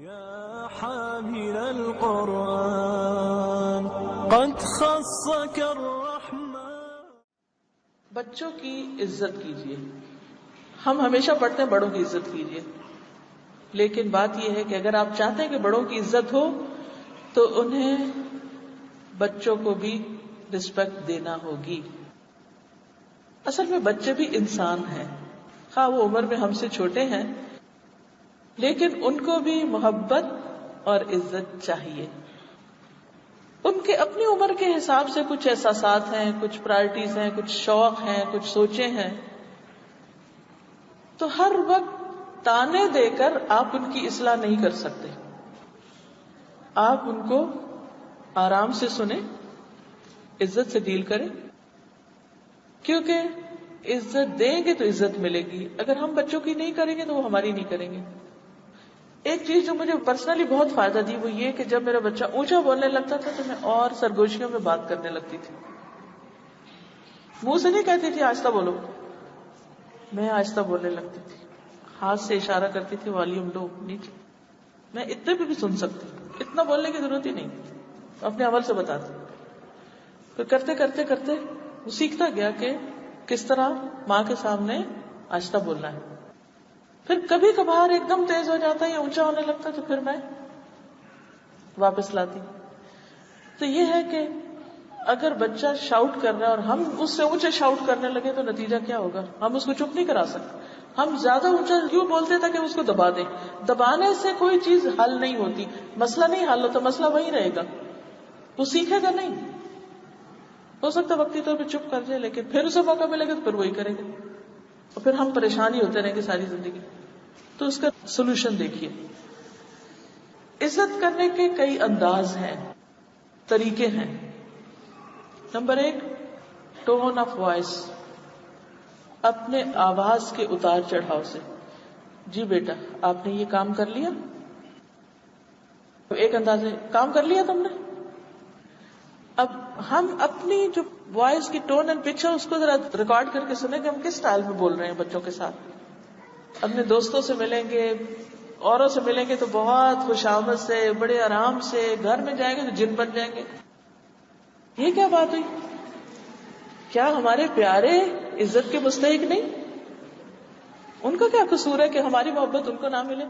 يا حامل القرآن قد خصك الرحمن. بچوں کی عزت کیجیے. ہم ہمیشہ پڑھتے ہیں بڑوں کی عزت کیجیے، لیکن بات یہ ہے کہ اگر آپ چاہتے ہیں کہ بڑوں کی عزت ہو تو انہیں بچوں کو بھی رسپیکٹ دینا ہوگی. اصل میں بچے بھی انسان ہیں، خواہ وہ عمر میں ہم سے چھوٹے ہیں، لیکن ان کو بھی محبت اور عزت چاہیے. ان کے اپنی عمر کے حساب سے کچھ احساسات ہیں، کچھ پرائرٹیز ہیں، کچھ شوق ہیں، کچھ سوچیں ہیں. تو ہر وقت تانے دے کر آپ ان کی اصلاح نہیں کر سکتے. آپ ان کو آرام سے سنیں، عزت سے ڈیل کریں، کیونکہ عزت دیں گے تو عزت ملے گی. اگر ہم بچوں کی نہیں کریں گے تو وہ ہماری نہیں کریں گے. ایک چیز جو مجھے پرسنلی بہت فائدہ دی وہ یہ کہ جب میرا بچہ اونچا بولنے لگتا تھا تو میں اور سرگوشیوں میں بات کرنے لگتی تھی. منہ سے نہیں کہتی تھی آہستہ بولو، میں آہستہ بولنے لگتی تھی، ہاتھ سے اشارہ کرتی تھی والیوم لو نیچے. میں اتنے پہ بھی سن سکتی، اتنا بولنے کی ضرورت ہی نہیں، اپنے عمل سے بتاتی. پھر کرتے کرتے کرتے وہ سیکھتا گیا کہ کس طرح ماں کے سامنے آہستہ بولنا ہے. پھر کبھی کبھار ایک دم تیز ہو جاتا ہے یا اونچا ہونے لگتا ہے تو پھر میں واپس لاتی. تو یہ ہے کہ اگر بچہ شاؤٹ کر رہا ہے اور ہم اس سے اونچے شاؤٹ کرنے لگے تو نتیجہ کیا ہوگا؟ ہم اس کو چپ نہیں کرا سکتے. ہم زیادہ اونچا کیوں بولتے تھے کہ اس کو دبا دیں؟ دبانے سے کوئی چیز حل نہیں ہوتی، مسئلہ نہیں حل ہوتا، مسئلہ وہی رہے گا، وہ سیکھے گا نہیں. ہو سکتا ہے وقتی طور پہ چپ کر جائے، لیکن پھر اسے موقع ملے گا تو پھر وہی کرے گا، اور پھر ہم پریشان ہی ہوتے رہیں گے ساری زندگی. تو اس کا سولوشن دیکھیے. عزت کرنے کے کئی انداز ہیں، طریقے ہیں. نمبر 1، ٹون آف وائس، اپنے آواز کے اتار چڑھاؤ سے. جی بیٹا آپ نے یہ کام کر لیا؟ ایک انداز ہے کام کر لیا تم نے. اب ہم اپنی جو وائس کی ٹون اینڈ پچ ہے اس کو ذرا ریکارڈ کر کے سنیں کہ ہم کس سٹائل میں بول رہے ہیں بچوں کے ساتھ. اپنے دوستوں سے ملیں گے، اوروں سے ملیں گے تو بہت خوش آمد سے، بڑے آرام سے. گھر میں جائیں گے تو جن بن جائیں گے. یہ کیا بات ہوئی؟ کیا ہمارے پیارے عزت کے مستحق نہیں؟ ان کا کیا قصور ہے کہ ہماری محبت ان کو نہ ملے؟